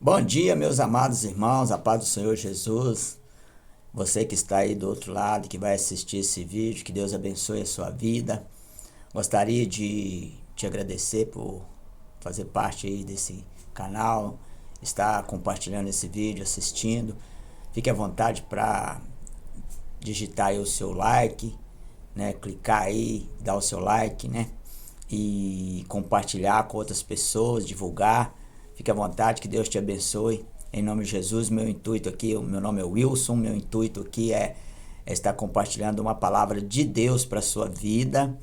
Bom dia, meus amados irmãos, a paz do Senhor Jesus. Você que está aí do outro lado, que vai assistir esse vídeo, que Deus abençoe a sua vida. Gostaria de te agradecer por fazer parte aí desse canal, estar compartilhando esse vídeo, assistindo. Fique à vontade para digitar aí o seu like, né? Clicar aí, dar o seu like, né? E compartilhar com outras pessoas, divulgar. Fique à vontade, que Deus te abençoe. Em nome de Jesus, meu intuito aqui, o meu nome é Wilson, meu intuito aqui é estar compartilhando uma palavra de Deus para a sua vida.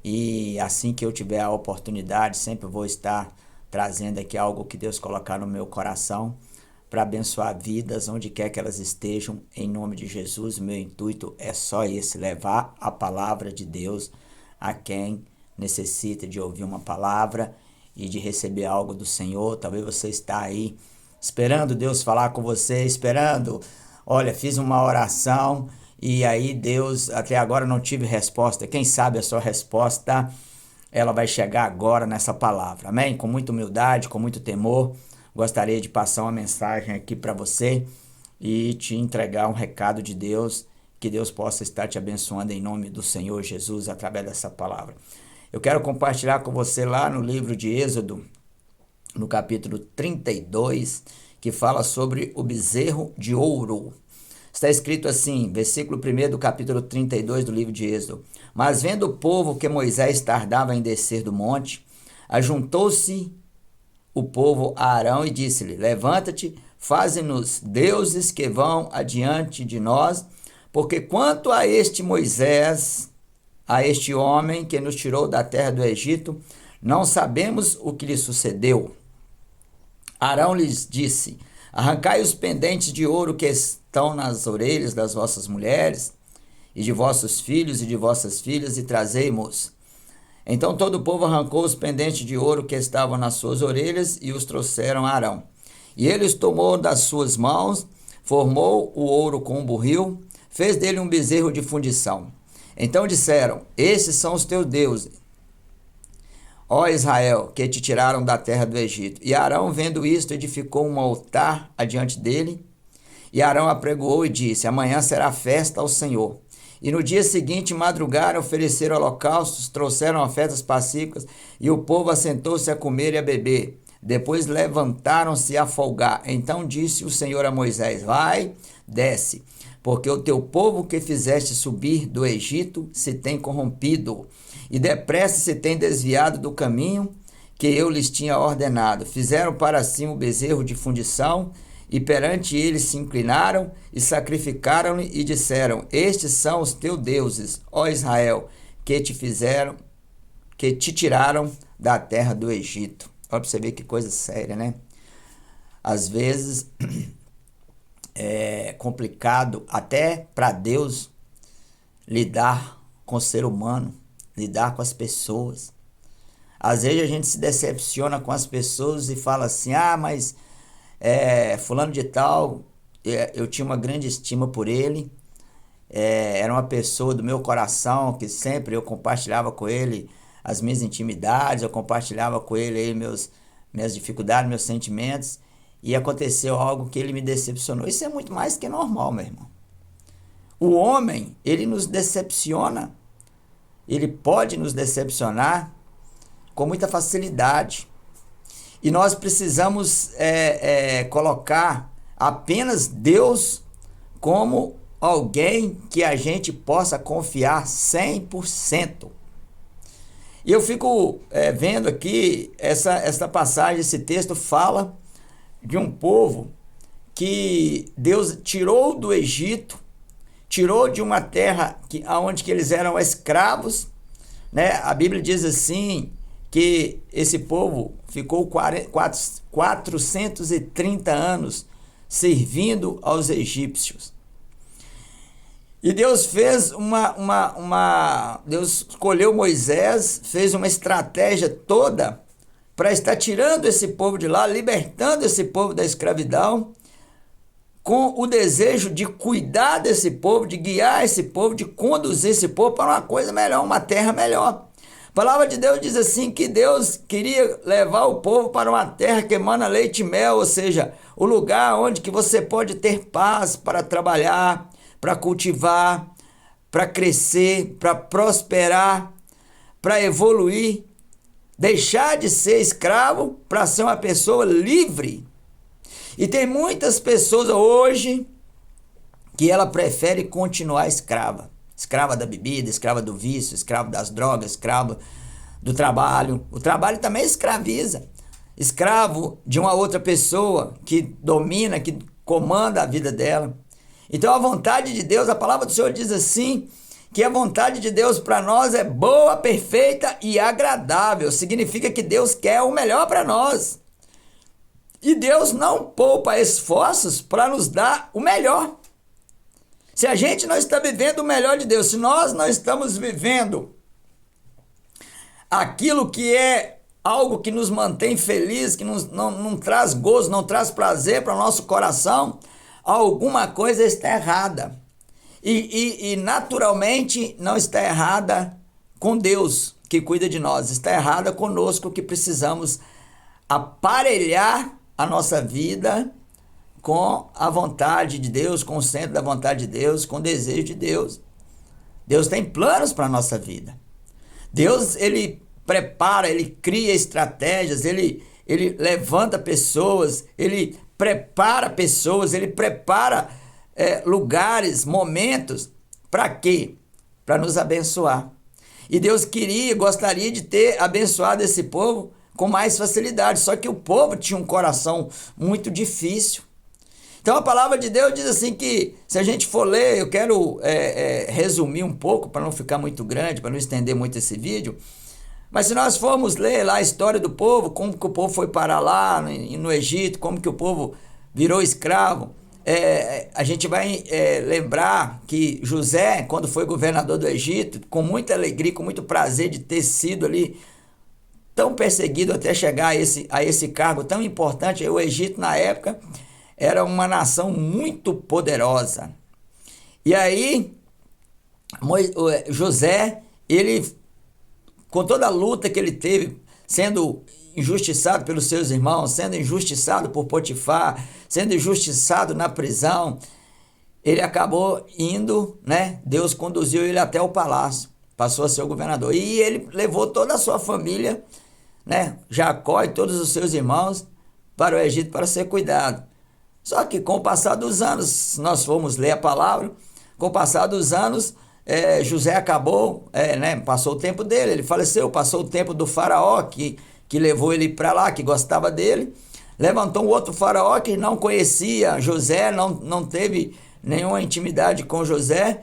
E assim que eu tiver a oportunidade, sempre vou estar trazendo aqui algo que Deus colocar no meu coração para abençoar vidas onde quer que elas estejam, em nome de Jesus. Meu intuito é só esse, levar a palavra de Deus a quem necessita de ouvir uma palavra e de receber algo do Senhor. Talvez você está aí esperando Deus falar com você, esperando, olha, fiz uma oração e aí Deus, até agora não tive resposta. Quem sabe a sua resposta, ela vai chegar agora nessa palavra, amém? Com muita humildade, com muito temor, gostaria de passar uma mensagem aqui para você e te entregar um recado de Deus, que Deus possa estar te abençoando em nome do Senhor Jesus através dessa palavra. Eu quero compartilhar com você lá no livro de Êxodo, no capítulo 32, que fala sobre o bezerro de ouro. Está escrito assim, versículo 1 do capítulo 32 do livro de Êxodo. Mas vendo o povo que Moisés tardava em descer do monte, ajuntou-se o povo a Arão e disse-lhe: Levanta-te, faze-nos deuses que vão adiante de nós, porque quanto a este Moisés, a este homem que nos tirou da terra do Egito, não sabemos o que lhe sucedeu. Arão lhes disse: Arrancai os pendentes de ouro que estão nas orelhas das vossas mulheres, e de vossos filhos e de vossas filhas, e trazei-mos. Então todo o povo arrancou os pendentes de ouro que estavam nas suas orelhas e os trouxeram a Arão. E ele os tomou das suas mãos, formou o ouro com um burril, fez dele um bezerro de fundição. Então disseram: Esses são os teus deuses, ó Israel, que te tiraram da terra do Egito. E Arão, vendo isto, edificou um altar adiante dele. E Arão apregoou e disse: Amanhã será festa ao Senhor. E no dia seguinte madrugaram, ofereceram holocaustos, trouxeram ofertas pacíficas, e o povo assentou-se a comer e a beber. Depois levantaram-se a folgar. Então disse o Senhor a Moisés: Vai, desce, porque o teu povo que fizeste subir do Egito se tem corrompido, e depressa se tem desviado do caminho que eu lhes tinha ordenado. Fizeram para si um bezerro de fundição, e perante ele se inclinaram e sacrificaram-lhe e disseram: Estes são os teus deuses, ó Israel, que te tiraram da terra do Egito. Olha para você ver que coisa séria, né? Às vezes é complicado até para Deus lidar com o ser humano, lidar com as pessoas. Às vezes a gente se decepciona com as pessoas e fala assim: mas fulano de tal, eu tinha uma grande estima por ele, era uma pessoa do meu coração, que sempre eu compartilhava com ele as minhas intimidades, eu compartilhava com ele aí minhas dificuldades, meus sentimentos, e aconteceu algo que ele me decepcionou. Isso é muito mais que normal, meu irmão. O homem, ele nos decepciona, ele pode nos decepcionar com muita facilidade. E nós precisamos colocar apenas Deus como alguém que a gente possa confiar 100%. E eu fico vendo aqui, essa passagem, esse texto fala de um povo que Deus tirou do Egito, tirou de uma terra onde que eles eram escravos, né? A Bíblia diz assim, que esse povo ficou 430 anos servindo aos egípcios. E Deus fez Deus escolheu Moisés, fez uma estratégia toda para estar tirando esse povo de lá, libertando esse povo da escravidão, com o desejo de cuidar desse povo, de guiar esse povo, de conduzir esse povo para uma coisa melhor, uma terra melhor. A palavra de Deus diz assim que Deus queria levar o povo para uma terra que emana leite e mel, ou seja, o lugar onde que você pode ter paz para trabalhar, para cultivar, para crescer, para prosperar, para evoluir, deixar de ser escravo para ser uma pessoa livre. E tem muitas pessoas hoje que ela prefere continuar escrava. Escrava da bebida, escrava do vício, escrava das drogas, escrava do trabalho. O trabalho também escraviza. Escravo de uma outra pessoa que domina, que comanda a vida dela. Então a vontade de Deus, a palavra do Senhor diz assim, que a vontade de Deus para nós é boa, perfeita e agradável. Significa que Deus quer o melhor para nós. E Deus não poupa esforços para nos dar o melhor. Se a gente não está vivendo o melhor de Deus, se nós não estamos vivendo aquilo que é algo que nos mantém feliz, que não traz gozo, não traz prazer para o nosso coração, alguma coisa está errada. E naturalmente não está errada com Deus que cuida de nós, está errada conosco que precisamos aparelhar a nossa vida com a vontade de Deus, com o centro da vontade de Deus, com o desejo de Deus. Deus tem planos para a nossa vida. Deus, ele prepara, ele cria estratégias, ele levanta pessoas, ele prepara pessoas, ele prepara lugares, momentos, para quê? Para nos abençoar. E Deus gostaria de ter abençoado esse povo com mais facilidade, só que o povo tinha um coração muito difícil. Então a palavra de Deus diz assim que, se a gente for ler, eu quero resumir um pouco, para não ficar muito grande, para não estender muito esse vídeo, mas se nós formos ler lá a história do povo, como que o povo foi parar lá no Egito, como que o povo virou escravo, a gente vai lembrar que José, quando foi governador do Egito, com muita alegria, com muito prazer de ter sido ali tão perseguido até chegar a esse cargo tão importante, o Egito na época era uma nação muito poderosa. E aí, José, ele, com toda a luta que ele teve, sendo injustiçado pelos seus irmãos, sendo injustiçado por Potifar, sendo injustiçado na prisão, ele acabou indo, né? Deus conduziu ele até o palácio, passou a ser o governador. E ele levou toda a sua família, né? Jacó e todos os seus irmãos para o Egito para ser cuidado. Só que com o passar dos anos, se nós formos ler a palavra, com o passar dos anos, José acabou, passou o tempo dele, ele faleceu, passou o tempo do faraó que levou ele para lá, que gostava dele, levantou um outro faraó que não conhecia José, não teve nenhuma intimidade com José,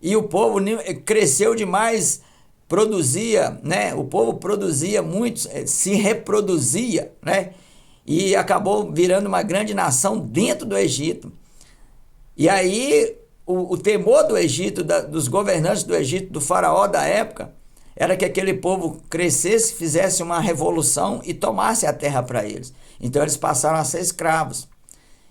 e o povo cresceu demais, produzia, né? O povo produzia muito, se reproduzia, né? E acabou virando uma grande nação dentro do Egito. E aí o temor do Egito, dos governantes do Egito, do faraó da época, era que aquele povo crescesse, fizesse uma revolução e tomasse a terra para eles. Então eles passaram a ser escravos.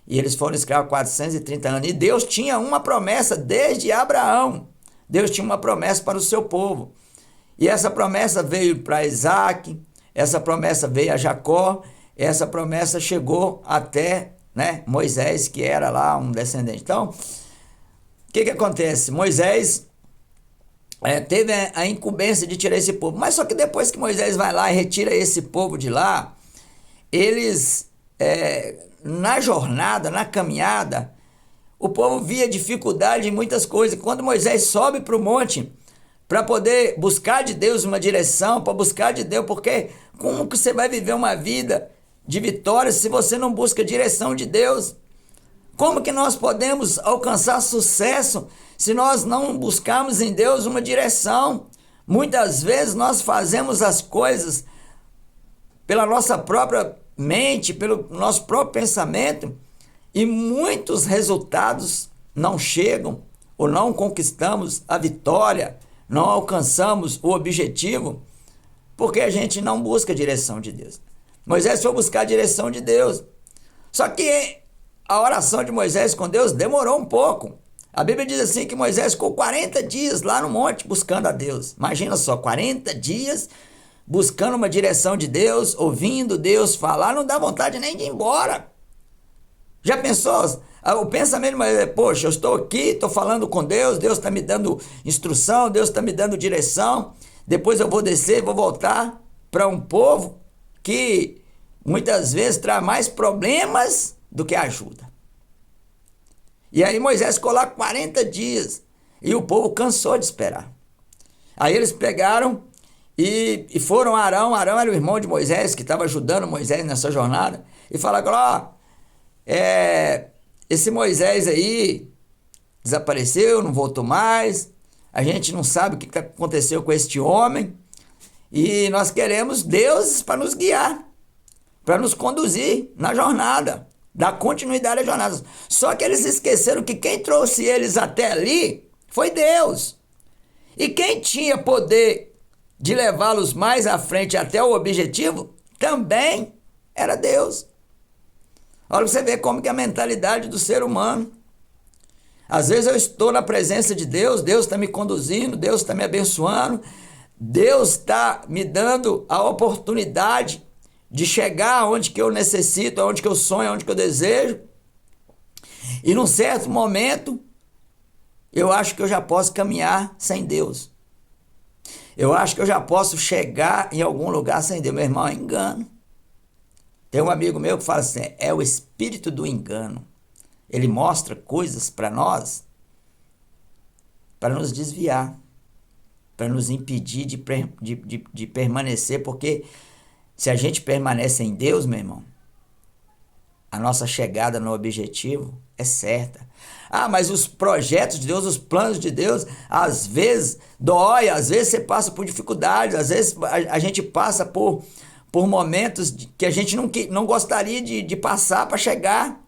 E eles foram escravos 430 anos. E Deus tinha uma promessa desde Abraão. Deus tinha uma promessa para o seu povo. E essa promessa veio para Isaac, essa promessa veio a Jacó, essa promessa chegou até, né, Moisés, que era lá um descendente. Então, o que acontece? Moisés teve a incumbência de tirar esse povo. Mas só que depois que Moisés vai lá e retira esse povo de lá, eles, na jornada, na caminhada, o povo via dificuldade em muitas coisas. Quando Moisés sobe para o monte para poder buscar de Deus uma direção, para buscar de Deus, porque como que você vai viver uma vida de vitória se você não busca a direção de Deus? Como que nós podemos alcançar sucesso se nós não buscarmos em Deus uma direção? Muitas vezes nós fazemos as coisas pela nossa própria mente, pelo nosso próprio pensamento, e muitos resultados não chegam, ou não conquistamos a vitória, não alcançamos o objetivo, porque a gente não busca a direção de Deus. Moisés foi buscar a direção de Deus. Só que a oração de Moisés com Deus demorou um pouco. A Bíblia diz assim que Moisés ficou 40 dias lá no monte buscando a Deus. Imagina só, 40 dias buscando uma direção de Deus, ouvindo Deus falar, não dá vontade nem de ir embora. Já pensou? O pensamento é, poxa, eu estou aqui, estou falando com Deus, Deus está me dando instrução, Deus está me dando direção, depois eu vou descer, vou voltar para um povo que muitas vezes traz mais problemas do que ajuda. E aí Moisés ficou lá 40 dias e o povo cansou de esperar. Aí eles pegaram e foram a Arão. Arão era o irmão de Moisés, que estava ajudando Moisés nessa jornada, e falaram, ó, esse Moisés aí desapareceu, não voltou mais, a gente não sabe o que aconteceu com este homem, e nós queremos deuses para nos guiar, para nos conduzir na jornada, dar continuidade à jornada. Só que eles esqueceram que quem trouxe eles até ali foi Deus. E quem tinha poder de levá-los mais à frente até o objetivo também era Deus. Olha pra você ver como que é a mentalidade do ser humano. Às vezes eu estou na presença de Deus, Deus está me conduzindo, Deus está me abençoando, Deus está me dando a oportunidade de chegar aonde que eu necessito, aonde que eu sonho, aonde que eu desejo. E num certo momento, eu acho que eu já posso caminhar sem Deus. Eu acho que eu já posso chegar em algum lugar sem Deus. Meu irmão, é engano. Tem um amigo meu que fala assim, é o espírito do engano. Ele mostra coisas para nós, para nos desviar, para nos impedir de permanecer, porque se a gente permanece em Deus, meu irmão, a nossa chegada no objetivo é certa. Ah, mas os projetos de Deus, os planos de Deus, às vezes dói, às vezes você passa por dificuldades, às vezes a gente passa por momentos que a gente não gostaria de passar para chegar.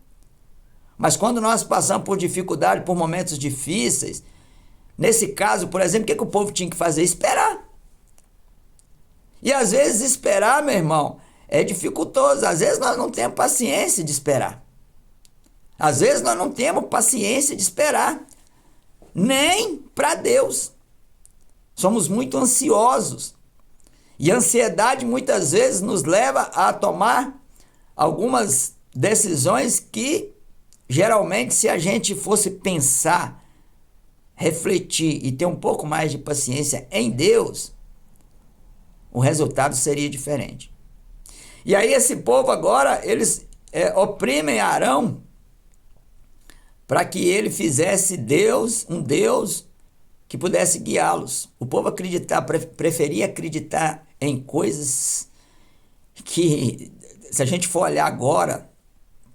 Mas quando nós passamos por dificuldade, por momentos difíceis, nesse caso, por exemplo, o que o povo tinha que fazer? Esperar. E às vezes esperar, meu irmão, é dificultoso. Às vezes nós não temos paciência de esperar. Às vezes nós não temos paciência de esperar. Nem para Deus. Somos muito ansiosos. E a ansiedade muitas vezes nos leva a tomar algumas decisões que, geralmente, se a gente fosse pensar, refletir e ter um pouco mais de paciência em Deus, o resultado seria diferente. E aí esse povo agora, eles oprimem Arão para que ele fizesse Deus, um Deus que pudesse guiá-los. O povo preferia acreditar em coisas que, se a gente for olhar agora,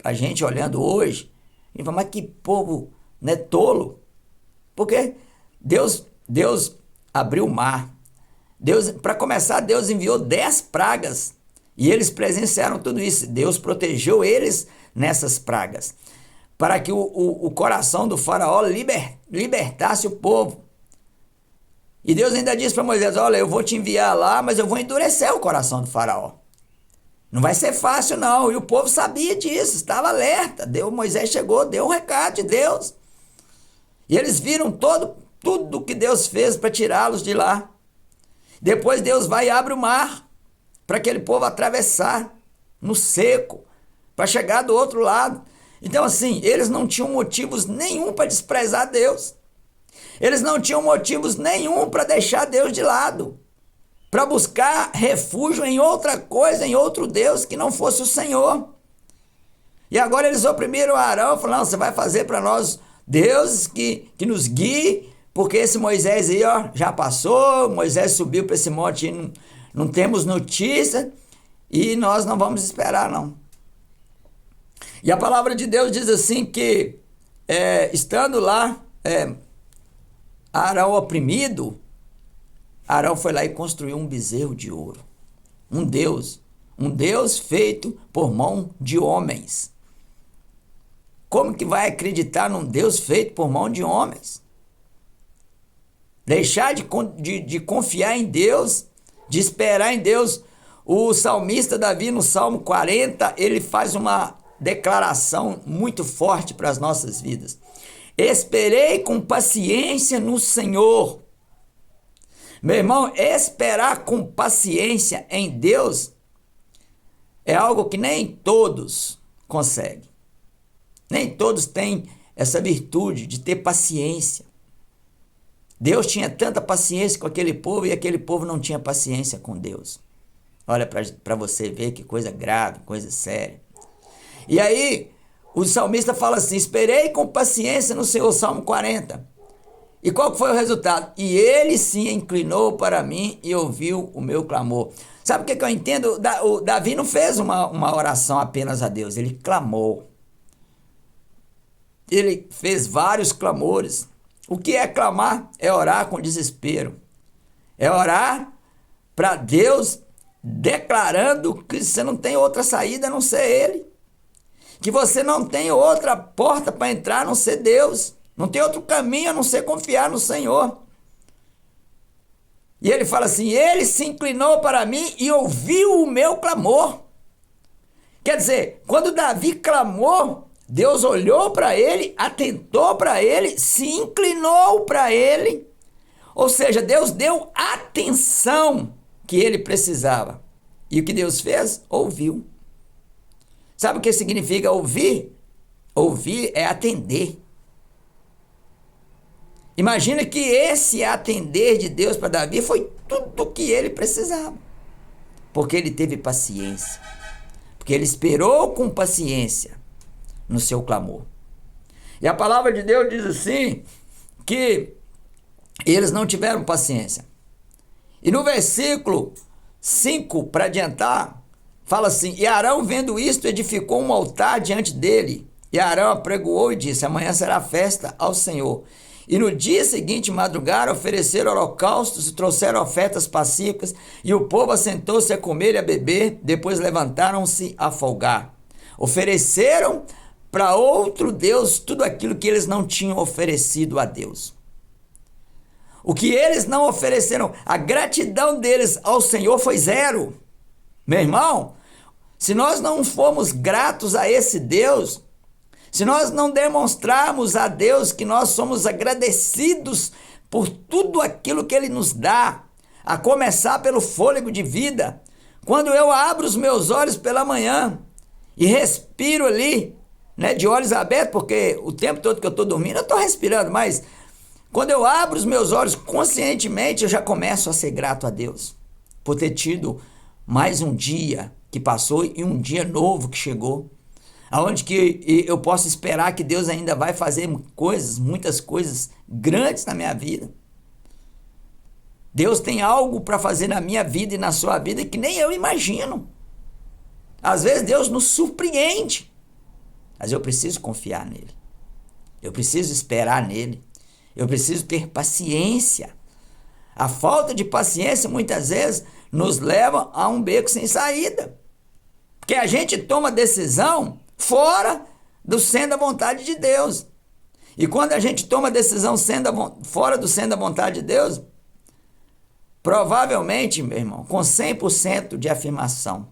a gente olhando hoje, a gente fala, mas que povo, né, tolo. Porque Deus abriu o mar. Para começar, Deus enviou 10 pragas e eles presenciaram tudo isso. Deus protegeu eles nessas pragas para que o coração do faraó libertasse o povo. E Deus ainda disse para Moisés, olha, eu vou te enviar lá, mas eu vou endurecer o coração do faraó. Não vai ser fácil não. E o povo sabia disso, estava alerta. Moisés chegou, deu um recado de Deus. E eles viram tudo que Deus fez para tirá-los de lá. Depois Deus vai e abre o mar para aquele povo atravessar no seco, para chegar do outro lado. Então assim, eles não tinham motivos nenhum para desprezar Deus. Eles não tinham motivos nenhum para deixar Deus de lado, para buscar refúgio em outra coisa, em outro Deus que não fosse o Senhor. E agora eles oprimiram Arão, falando, você vai fazer para nós deuses que nos guie, porque esse Moisés aí, ó, já passou, Moisés subiu para esse monte, não temos notícia, e nós não vamos esperar não. E a palavra de Deus diz assim que, estando lá, Arão oprimido, Arão foi lá e construiu um bezerro de ouro. Um Deus feito por mão de homens. Como que vai acreditar num Deus feito por mão de homens? Deixar de confiar em Deus, de esperar em Deus. O salmista Davi, no Salmo 40, ele faz uma declaração muito forte para as nossas vidas. Esperei com paciência no Senhor. Meu irmão, esperar com paciência em Deus é algo que nem todos conseguem. Nem todos têm essa virtude de ter paciência. Deus tinha tanta paciência com aquele povo e aquele povo não tinha paciência com Deus. Olha para você ver que coisa grave, coisa séria. E aí, o salmista fala assim: esperei com paciência no Senhor, Salmo 40. E qual foi o resultado? E ele se inclinou para mim e ouviu o meu clamor. Sabe o que eu entendo? O Davi não fez uma oração apenas a Deus, ele clamou. Ele fez vários clamores. O que é clamar? É orar com desespero. É orar para Deus declarando que você não tem outra saída a não ser Ele. Que você não tem outra porta para entrar a não ser Deus. Não tem outro caminho a não ser confiar no Senhor. E ele fala assim: ele se inclinou para mim e ouviu o meu clamor. Quer dizer, quando Davi clamou, Deus olhou para ele, atentou para ele, se inclinou para ele. Ou seja, Deus deu atenção que ele precisava. E o que Deus fez? Ouviu. Sabe o que significa ouvir? Ouvir é atender. Imagina que esse atender de Deus para Davi foi tudo o que ele precisava. Porque ele teve paciência. Porque ele esperou com paciência no seu clamor. E a palavra de Deus diz assim, que eles não tiveram paciência. E no versículo 5, para adiantar, fala assim: e Arão, vendo isto, edificou um altar diante dele. E Arão apregoou e disse: amanhã será festa ao Senhor. E no dia seguinte madrugaram, ofereceram holocaustos e trouxeram ofertas pacíficas, e o povo assentou-se a comer e a beber, depois levantaram-se a folgar. Ofereceram para outro Deus tudo aquilo que eles não tinham oferecido a Deus. O que eles não ofereceram, a gratidão deles ao Senhor foi zero. Meu irmão, se nós não formos gratos a esse Deus, se nós não demonstrarmos a Deus que nós somos agradecidos por tudo aquilo que Ele nos dá, a começar pelo fôlego de vida, quando eu abro os meus olhos pela manhã e respiro ali, né, de olhos abertos, porque o tempo todo que eu estou dormindo eu estou respirando, mas quando eu abro os meus olhos conscientemente, eu já começo a ser grato a Deus por ter tido mais um dia que passou e um dia novo que chegou, aonde que eu posso esperar que Deus ainda vai fazer coisas, muitas coisas grandes na minha vida. Deus tem algo para fazer na minha vida e na sua vida que nem eu imagino. Às vezes Deus nos surpreende, mas eu preciso confiar nele. Eu preciso esperar nele. Eu preciso ter paciência. A falta de paciência muitas vezes nos leva a um beco sem saída. Porque a gente toma decisão fora do centro da vontade de Deus. E quando a gente toma decisão fora do centro da vontade de Deus, provavelmente, meu irmão, com 100% de afirmação,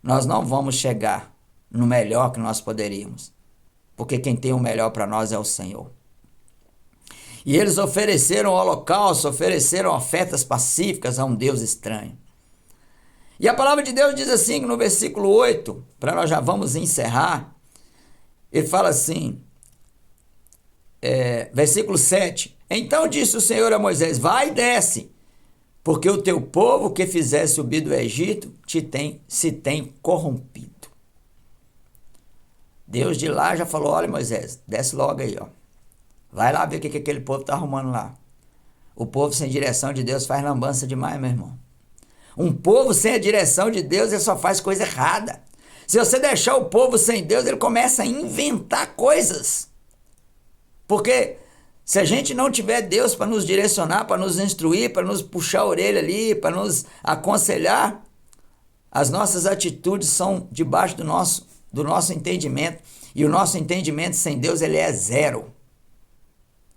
nós não vamos chegar no melhor que nós poderíamos. Porque quem tem o melhor para nós é o Senhor. E eles ofereceram holocausto, ofereceram ofertas pacíficas a um Deus estranho. E a palavra de Deus diz assim, no versículo 8, para nós já vamos encerrar, ele fala assim, versículo 7, então disse o Senhor a Moisés: vai e desce, porque o teu povo que fizesse subir do Egito se tem corrompido. Deus de lá já falou: olha, Moisés, desce logo aí, ó. Vai lá ver o que aquele povo está arrumando lá. O povo sem direção de Deus faz lambança demais, meu irmão. Um povo sem a direção de Deus, ele só faz coisa errada. Se você deixar o povo sem Deus, ele começa a inventar coisas. Porque se a gente não tiver Deus para nos direcionar, para nos instruir, para nos puxar a orelha ali, para nos aconselhar, as nossas atitudes são debaixo do nosso entendimento. E o nosso entendimento sem Deus, ele é zero.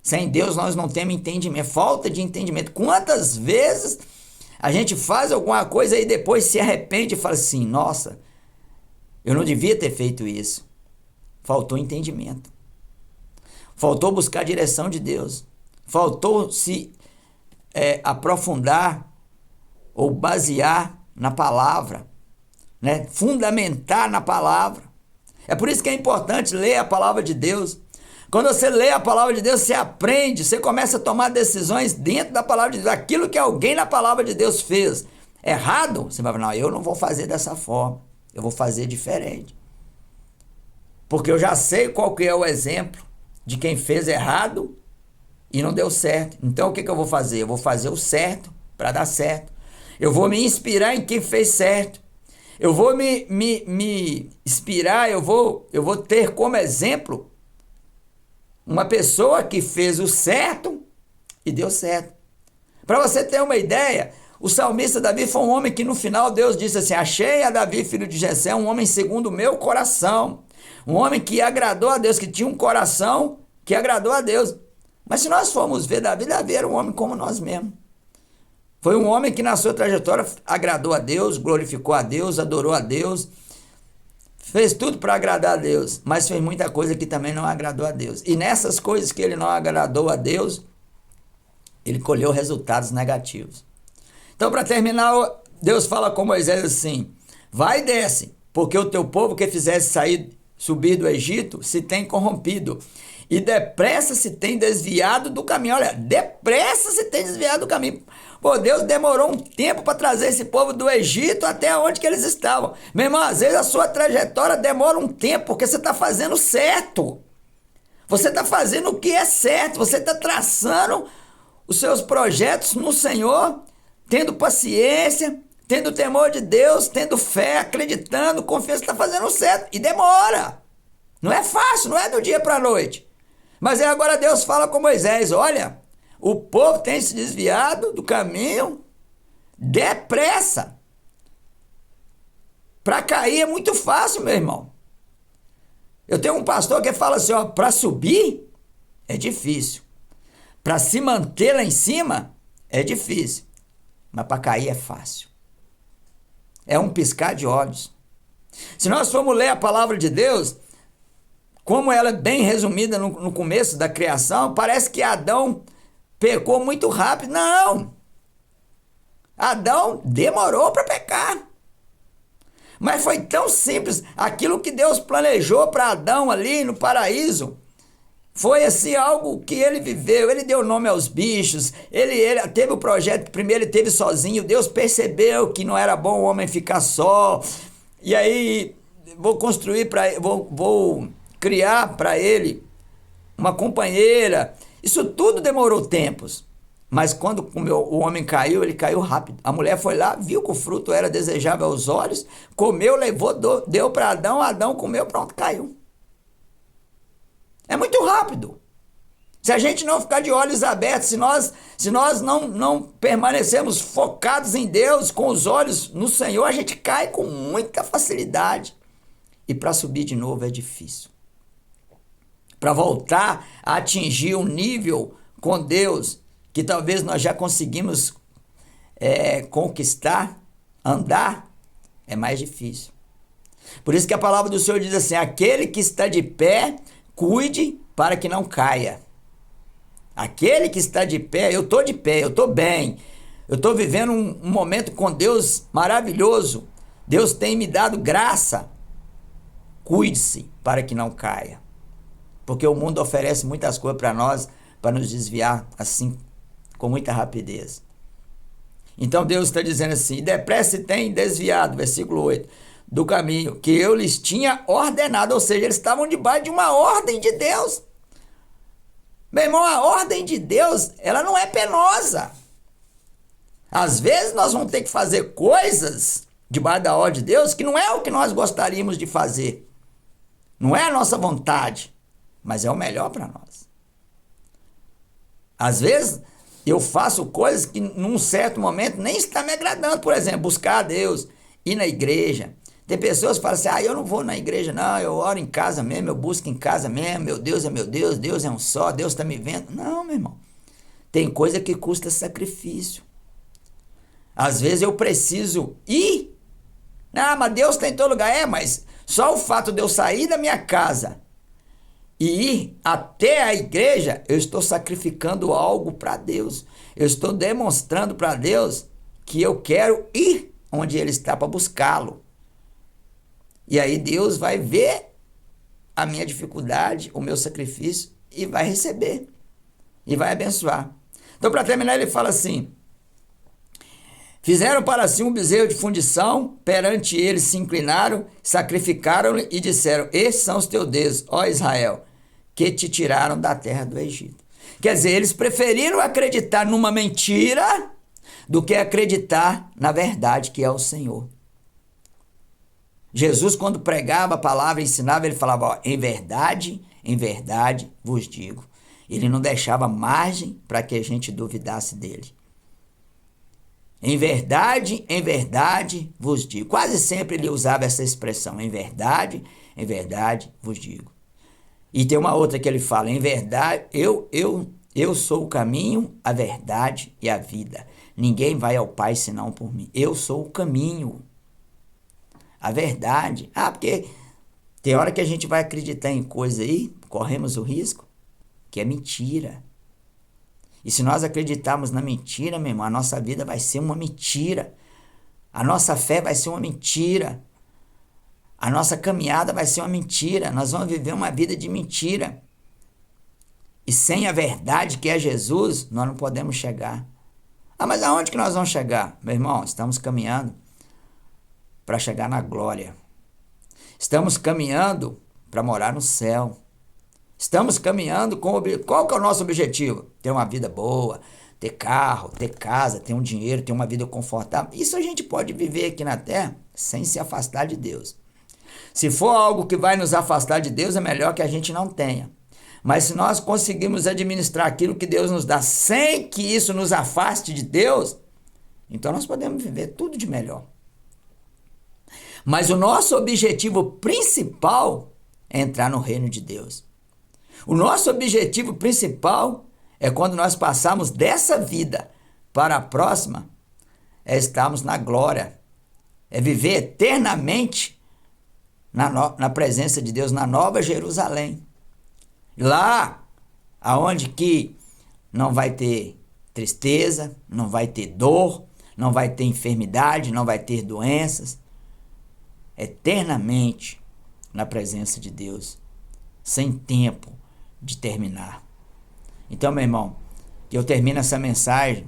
Sem Deus nós não temos entendimento, falta de entendimento. Quantas vezes a gente faz alguma coisa e depois se arrepende e fala assim: nossa, eu não devia ter feito isso. Faltou entendimento. faltou buscar a direção de Deus, faltou se aprofundar ou basear na palavra, né? Fundamentar na palavra. É por isso que é importante ler a palavra de Deus. Quando você lê a palavra de Deus, você aprende, você começa a tomar decisões dentro da palavra de Deus. Aquilo que alguém na palavra de Deus fez errado, você vai falar, não, eu não vou fazer dessa forma, eu vou fazer diferente. Porque eu já sei qual que é o exemplo de quem fez errado e não deu certo. Então o que eu vou fazer? Eu vou fazer o certo para dar certo. Eu vou me inspirar em quem fez certo. Eu vou me inspirar, eu vou ter como exemplo uma pessoa que fez o certo e deu certo. Para você ter uma ideia, o salmista Davi foi um homem que no final Deus disse assim, achei a Davi, filho de Jessé, um homem segundo o meu coração. Um homem que agradou a Deus, que tinha um coração que agradou a Deus. Mas se nós formos ver Davi era um homem como nós mesmos. Foi um homem que na sua trajetória agradou a Deus, glorificou a Deus, adorou a Deus, fez tudo para agradar a Deus, mas fez muita coisa que também não agradou a Deus. E nessas coisas que ele não agradou a Deus, ele colheu resultados negativos. Então, para terminar, Deus fala com Moisés assim, vai e desce, porque o teu povo que fizesse subir do Egito se tem corrompido, e depressa se tem desviado do caminho. Olha, depressa se tem desviado do caminho. Pô, Deus demorou um tempo para trazer esse povo do Egito até onde que eles estavam. Meu irmão, às vezes a sua trajetória demora um tempo, porque você está fazendo certo. Você está fazendo o que é certo, você está traçando os seus projetos no Senhor, tendo paciência, tendo temor de Deus, tendo fé, acreditando, confiança, está fazendo certo. E demora. Não é fácil, não é do dia para a noite. Mas aí agora Deus fala com Moisés, olha, o povo tem se desviado do caminho depressa. Para cair é muito fácil, meu irmão. Eu tenho um pastor que fala assim, ó, para subir é difícil. Para se manter lá em cima é difícil. Mas para cair é fácil. É um piscar de olhos. Se nós formos ler a palavra de Deus, como ela é bem resumida no começo da criação, parece que Adão pecou muito rápido. Não! Adão demorou para pecar. Mas foi tão simples. Aquilo que Deus planejou para Adão ali no paraíso, foi assim algo que ele viveu. Ele deu nome aos bichos, ele teve o projeto que primeiro ele teve sozinho. Deus percebeu que não era bom o homem ficar só. E aí, vou criar para ele uma companheira. Isso tudo demorou tempos. Mas quando o homem caiu, ele caiu rápido. A mulher foi lá, viu que o fruto era desejável aos olhos, comeu, levou, deu para Adão, Adão comeu, pronto, caiu. É muito rápido. Se a gente não ficar de olhos abertos, se nós não permanecermos focados em Deus, com os olhos no Senhor, a gente cai com muita facilidade. E para subir de novo é difícil. Para voltar a atingir um nível com Deus, que talvez nós já conseguimos conquistar, andar, é mais difícil. Por isso que a palavra do Senhor diz assim, aquele que está de pé, cuide para que não caia. Aquele que está de pé, eu estou de pé, eu estou bem, eu estou vivendo um momento com Deus maravilhoso, Deus tem me dado graça, cuide-se para que não caia. Porque o mundo oferece muitas coisas para nós, para nos desviar assim, com muita rapidez. Então Deus está dizendo assim, depressa tem desviado, versículo 8, do caminho que eu lhes tinha ordenado, ou seja, eles estavam debaixo de uma ordem de Deus. Meu irmão, a ordem de Deus, ela não é penosa. Às vezes nós vamos ter que fazer coisas debaixo da ordem de Deus que não é o que nós gostaríamos de fazer. Não é a nossa vontade, mas é o melhor para nós. Às vezes eu faço coisas que num certo momento nem está me agradando. Por exemplo, buscar a Deus, ir na igreja. Tem pessoas que falam assim, eu não vou na igreja não, eu oro em casa mesmo, eu busco em casa mesmo, meu Deus é meu Deus, Deus é um só, Deus está me vendo. Não, meu irmão. Tem coisa que custa sacrifício. Às vezes eu preciso ir. Mas Deus está em todo lugar. Mas só o fato de eu sair da minha casa e ir até a igreja, eu estou sacrificando algo para Deus. Eu estou demonstrando para Deus que eu quero ir onde Ele está para buscá-lo. E aí Deus vai ver a minha dificuldade, o meu sacrifício, e vai receber. E vai abençoar. Então, para terminar, ele fala assim: fizeram para si um bezerro de fundição, perante ele se inclinaram, sacrificaram e disseram: estes são os teus deuses, ó Israel, que te tiraram da terra do Egito. Quer dizer, eles preferiram acreditar numa mentira do que acreditar na verdade que é o Senhor. Jesus, quando pregava a palavra e ensinava, ele falava: ó, em verdade vos digo. Ele não deixava margem para que a gente duvidasse dele. Em verdade vos digo. Quase sempre ele usava essa expressão: em verdade vos digo. E tem uma outra que ele fala: em verdade, eu sou o caminho, a verdade e a vida. Ninguém vai ao Pai senão por mim. Eu sou o caminho, a verdade. Porque tem hora que a gente vai acreditar em coisa aí, corremos o risco que é mentira. E se nós acreditarmos na mentira, meu irmão, a nossa vida vai ser uma mentira. A nossa fé vai ser uma mentira. A nossa caminhada vai ser uma mentira. Nós vamos viver uma vida de mentira. E sem a verdade que é Jesus, nós não podemos chegar. Mas aonde que nós vamos chegar? Meu irmão, estamos caminhando para chegar na glória. Estamos caminhando para morar no céu. Estamos caminhando com... Qual que é o nosso objetivo? Ter uma vida boa, ter carro, ter casa, ter um dinheiro, ter uma vida confortável. Isso a gente pode viver aqui na terra sem se afastar de Deus. Se for algo que vai nos afastar de Deus, é melhor que a gente não tenha. Mas se nós conseguirmos administrar aquilo que Deus nos dá sem que isso nos afaste de Deus, então nós podemos viver tudo de melhor. Mas o nosso objetivo principal é entrar no reino de Deus. O nosso objetivo principal é, quando nós passarmos dessa vida para a próxima, é estarmos na glória, é viver eternamente na presença de Deus, na Nova Jerusalém. Lá, aonde que não vai ter tristeza, não vai ter dor, não vai ter enfermidade, não vai ter doenças, eternamente na presença de Deus, sem tempo de terminar. Então, meu irmão, que eu termino essa mensagem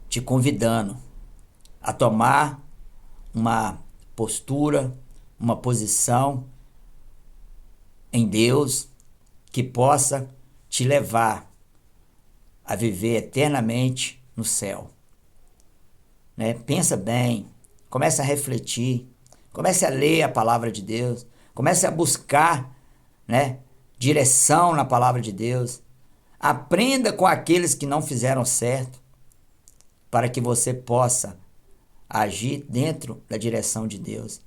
te convidando a tomar uma postura, uma posição em Deus que possa te levar a viver eternamente no céu. Né? Pensa bem, comece a refletir, comece a ler a palavra de Deus, comece a buscar, né, direção na palavra de Deus. Aprenda com aqueles que não fizeram certo, para que você possa agir dentro da direção de Deus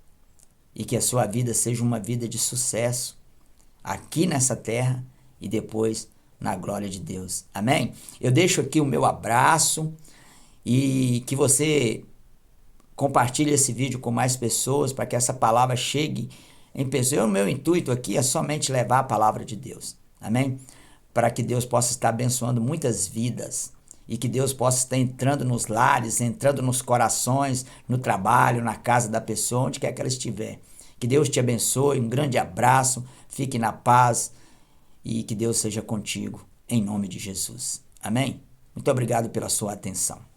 e que a sua vida seja uma vida de sucesso aqui nessa terra e depois na glória de Deus. Amém? Eu deixo aqui o meu abraço e que você compartilhe esse vídeo com mais pessoas para que essa palavra chegue em pessoas. O meu intuito aqui é somente levar a palavra de Deus. Amém? Para que Deus possa estar abençoando muitas vidas e que Deus possa estar entrando nos lares, entrando nos corações, no trabalho, na casa da pessoa, onde quer que ela estiver. Que Deus te abençoe, um grande abraço, fique na paz e que Deus seja contigo, em nome de Jesus. Amém? Muito obrigado pela sua atenção.